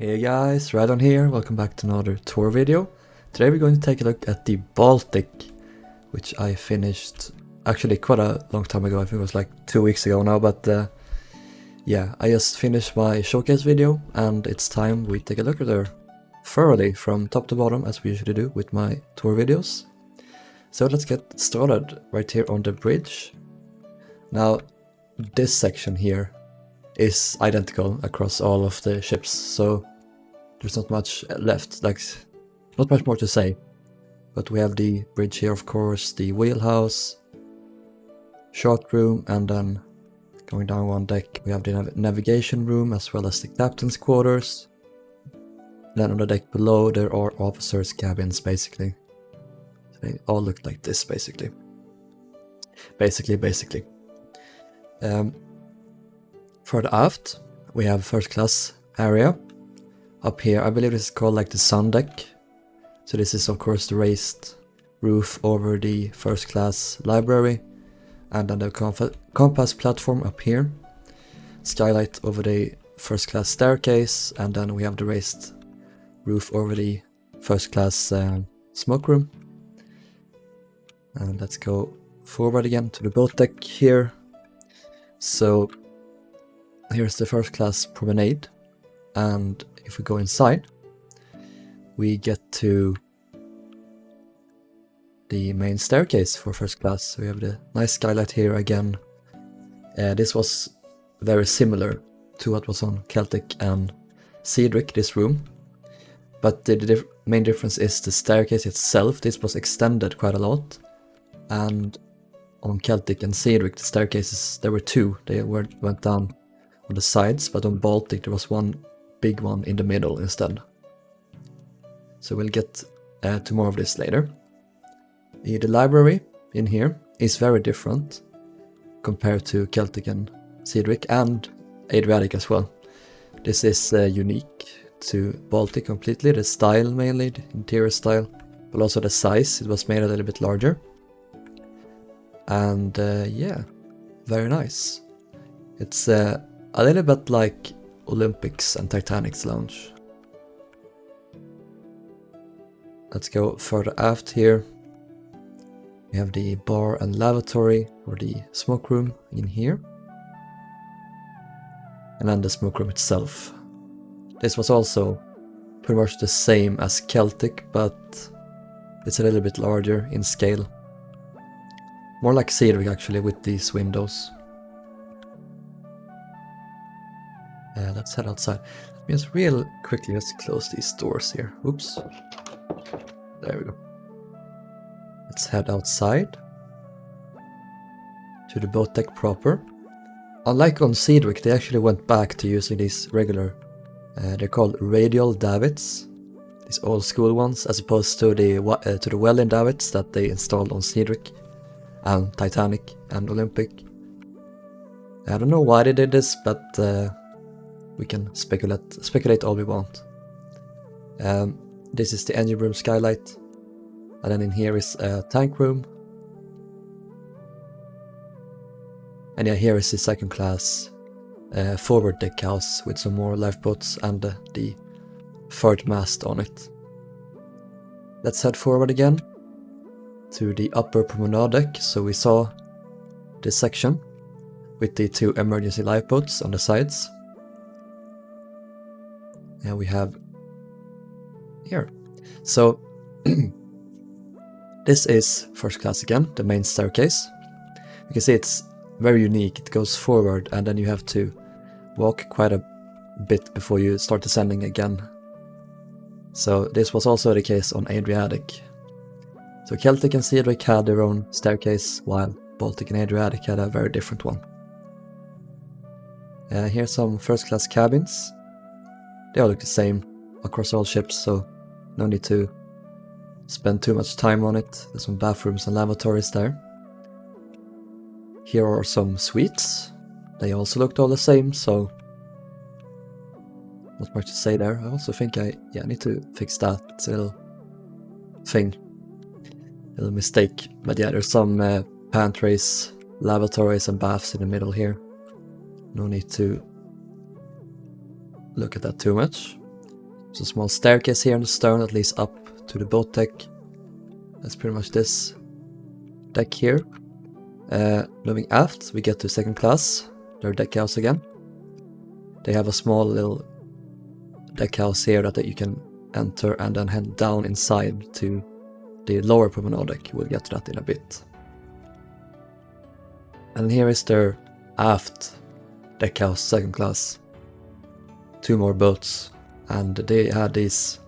Hey guys, Rilhon here, welcome back to another tour video. Today we're going to take a look at the Baltic, which I finished actually quite a long time ago. I think it was like 2 weeks ago now, but yeah, I just finished my showcase video and it's time we take a look at her thoroughly from top to bottom as we usually do with my tour videos. So let's get started right here on the bridge. Now this section here is identical across all of the ships, so there's not much left, like not much more to say. But we have the bridge here, of course, the wheelhouse, short room, and then going down one deck we have the navigation room as well as the captain's quarters. Then on the deck below there are officers' cabins, basically. So they all look like this, basically. Further aft we have first class area. Up here I believe this is called like the Saloon Deck. So this is of course the raised roof over the first class library, and then the compass platform up here, skylight over the first class staircase, and then we have the raised roof over the first class smoke room. And let's go forward again to the boat deck here. So here's the first class promenade, and if we go inside we get to the main staircase for first class. So we have the nice skylight here again. This was very similar to what was on Celtic and Cedric, this room, but the main difference is the staircase itself. This was extended quite a lot, and on Celtic and Cedric the staircases, there were two, they went down on the sides, but on Baltic there was one big one in the middle instead. So we'll get to more of this later. The library in here is very different compared to Celtic and Cedric and Adriatic as well. This is unique to Baltic completely, the style mainly, the interior style, but also the size. It was made a little bit larger. And yeah, very nice. It's a little bit like Olympics and Titanic's lounge. Let's go further aft here. We have the bar and lavatory, or the smoke room in here. And then the smoke room itself. This was also pretty much the same as Celtic, but it's a little bit larger in scale. More like Cedric actually, with these windows. Let's head outside. Let me just real quickly just close these doors here. Oops. There we go. Let's head outside to the boat deck proper. Unlike on Cedric, they actually went back to using these regular, they're called radial davits, these old school ones, as opposed to the welding davits that they installed on Cedric and Titanic and Olympic. I don't know why they did this, but we can speculate all we want. This is the engine room skylight, and then in here is a tank room. And yeah, here is the second class forward deck house with some more lifeboats and the third mast on it. Let's head forward again to the upper promenade deck. So we saw this section with the two emergency lifeboats on the sides. And we have here. So this is first class again, the main staircase. You can see it's very unique. It goes forward and then you have to walk quite a bit before you start descending again. So this was also the case on Adriatic. So Celtic and Cedric had their own staircase, while Baltic and Adriatic had a very different one. Here's some first class cabins. They all look the same across all ships, so no need to spend too much time on it. There's some bathrooms and lavatories there. Here are some suites. They also looked all the same, so not much to say there. I also think I need to fix that. It's a little thing, a little mistake. But yeah, there's some pantries, lavatories and baths in the middle here. No need to look at that too much. There's a small staircase here in the stern that leads up to the boat deck. That's pretty much this deck here. Moving aft, we get to second class, their deck house again. They have a small little deck house here that you can enter and then head down inside to the lower promenade deck. We'll get to that in a bit. And here is their aft deck house, second class. 2 more boats, and they had these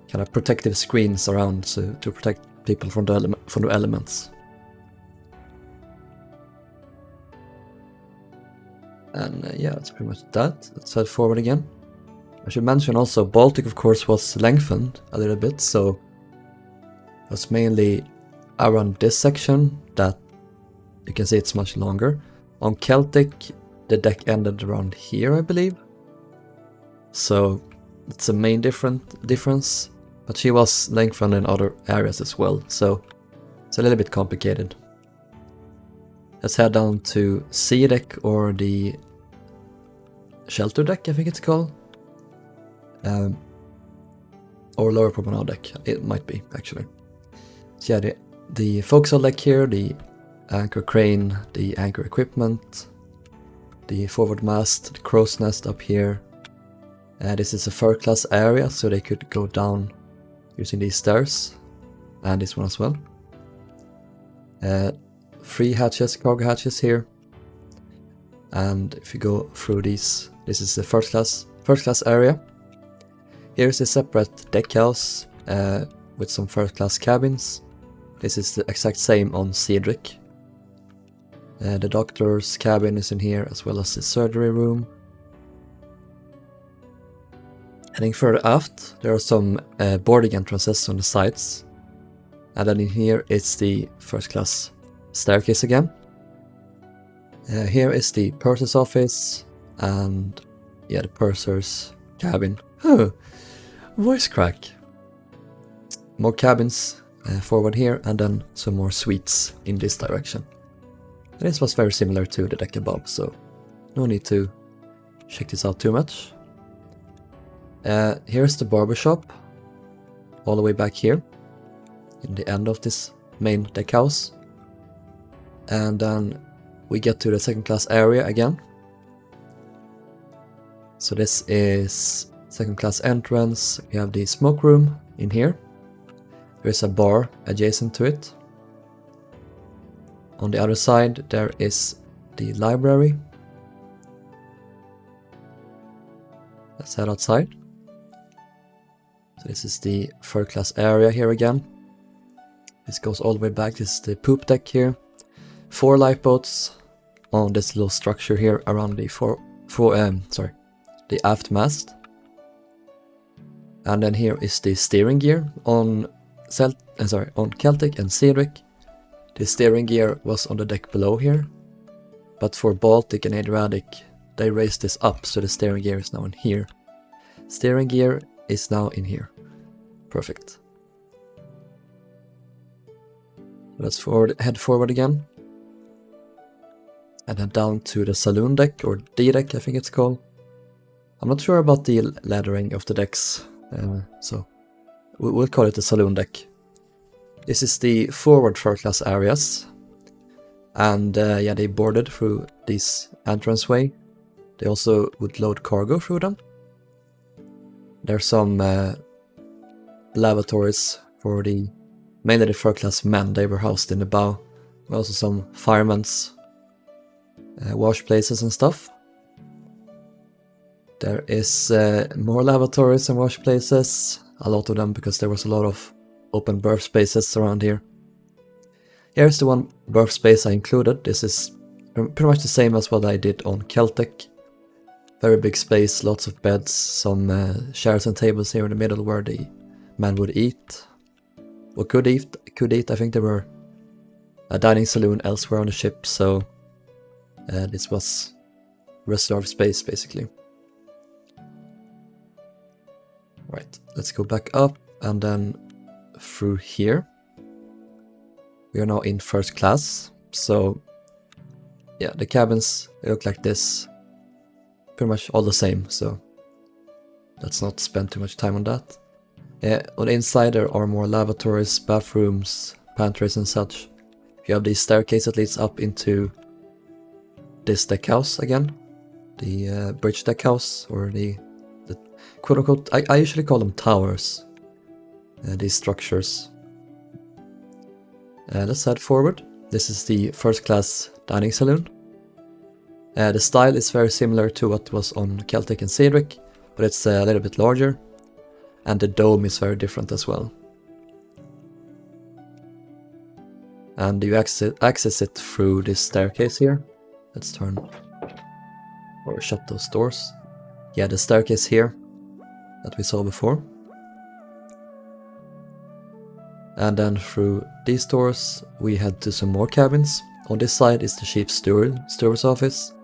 kind of protective screens around to protect people from the elements. And yeah, that's pretty much that. Let's head forward again. I should mention also, Baltic of course was lengthened a little bit, so it was mainly around this section that you can see it's much longer. On Celtic, the deck ended around here, I believe. So it's a main difference, but she was lengthened in other areas as well, so it's a little bit complicated. Let's head down to C deck, or the shelter deck, I think it's called. Or lower promenade deck, it might be actually. So yeah, the forecastle deck here, the anchor crane, the anchor equipment, the forward mast, the crow's nest up here. This is a first class area, so they could go down using these stairs, and this one as well. 3 hatches, cargo hatches here, and if you go through these, this is the first class area. Here's a separate deck house with some first class cabins. This is the exact same on Cedric. The doctor's cabin is in here, as well as the surgery room. Heading further aft, there are some boarding entrances on the sides. And then in here is the first class staircase again. Here is the purser's office, and yeah, the purser's cabin. Voice crack. More cabins forward here, and then some more suites in this direction. And this was very similar to the deck above, so no need to check this out too much. Here's the barbershop, all the way back here, in the end of this main deck house. And then we get to the second class area again. So this is second class entrance. We have the smoke room in here. There's a bar adjacent to it. On the other side there is the library. Let's head outside. So this is the third class area here again. This goes all the way back. This is the poop deck here. 4 lifeboats on this little structure here around the the aft mast. And then here is the steering gear on Celtic and Cedric. The steering gear was on the deck below here, but for Baltic and Adriatic they raised this up, so the steering gear is now in here. Steering gear is now in here. Perfect. Let's head forward again. And then down to the saloon deck, or D deck I think it's called. I'm not sure about the laddering of the decks, so we'll call it the saloon deck. This is the forward first class areas, and yeah, they boarded through this entranceway. They also would load cargo through them. There's some lavatories for mainly the first class men. They were housed in the bow. Also some firemen's wash places and stuff. There is more lavatories and wash places, a lot of them because there was a lot of open berth spaces around here. Here's the one berth space I included. This is pretty much the same as what I did on Celtic. Very big space, lots of beds, some chairs and tables here in the middle where the men would eat. Or could eat. I think there were a dining saloon elsewhere on the ship, so this was reserved space basically. Right, let's go back up and then through here. We are now in first class, so yeah, the cabins, they look like this. Pretty much all the same, so let's not spend too much time on that. On the inside there are more lavatories, bathrooms, pantries and such. You have the staircase that leads up into this deck house again. The bridge deck house, or the quote-unquote, I usually call them towers, these structures. Let's head forward. This is the first class dining saloon. The style is very similar to what was on Celtic and Cedric, but it's a little bit larger, and the dome is very different as well. And you access it through this staircase here. Let's turn or shut those doors. Yeah, the staircase here that we saw before. And then through these doors we head to some more cabins. On this side is the chief steward's office.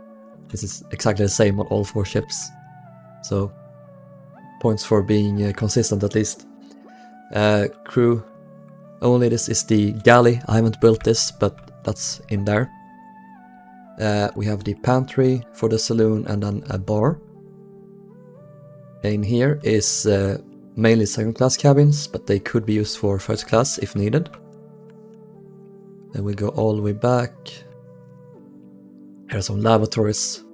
This is exactly the same on all 4 ships. So, points for being consistent at least. Crew only, this is the galley. I haven't built this, but that's in there. We have the pantry for the saloon and then a bar. In here is mainly 2nd class cabins, but they could be used for 1st class if needed. Then we go all the way back. Here are some lavatories.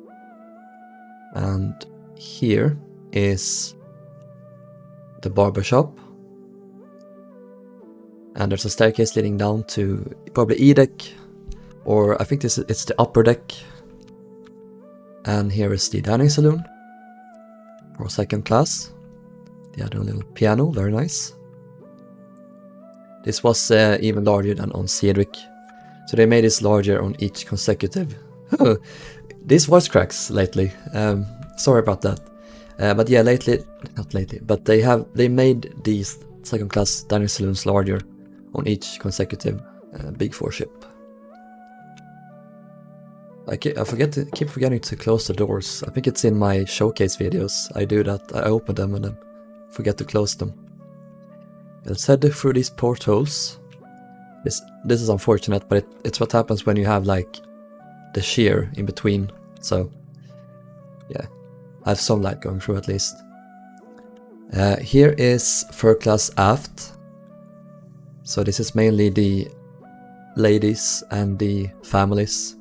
And here is the barber shop. And there's a staircase leading down to probably E deck, or I think it's the upper deck. And here is the dining saloon for 2nd class. They had a little piano, very nice. This was even larger than on Cedric, so they made this larger on each consecutive. These voice cracks lately. Sorry about that. But yeah, not lately, but they made these 2nd class dining saloons larger on each consecutive Big 4 ship. I keep forgetting to close the doors. I think it's in my showcase videos. I do that. I open them and then forget to close them. Let's head through these portholes. This is unfortunate, but it's what happens when you have like the shear in between. So yeah, I have some light going through at least. Here is 3rd class aft. So this is mainly the ladies and the families.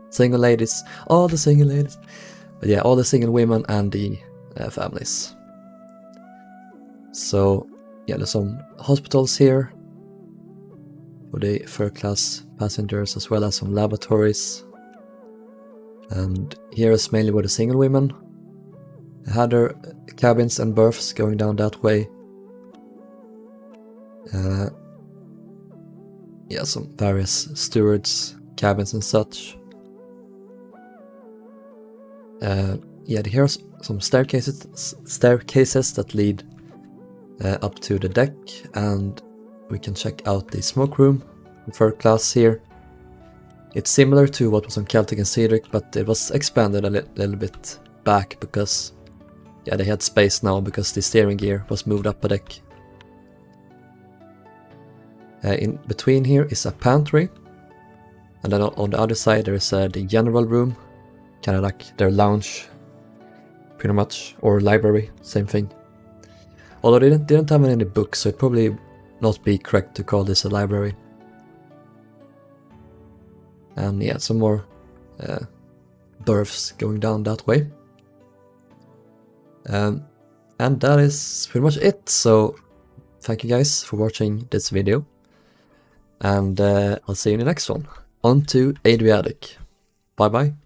Single ladies, all the single ladies. But yeah, all the single women and the families. So yeah, there's some hospitals here for the 3rd class passengers, as well as some lavatories. And here is mainly where the single women had their cabins and berths going down that way. Yeah, some various stewards' cabins and such. Yeah, here's some staircases that lead up to the deck, and we can check out the smoke room, 3rd class here. It's similar to what was on Celtic and Cedric, but it was expanded a little bit back because, yeah, they had space now because the steering gear was moved up a deck. In between here is a pantry, and then on the other side there is the general room, kind of like their lounge, pretty much, or library, same thing. Although they didn't have any books, so it'd probably not be correct to call this a library. And yeah, some more berths going down that way. And that is pretty much it. So thank you guys for watching this video, and I'll see you in the next one. On to Adriatic. Bye bye.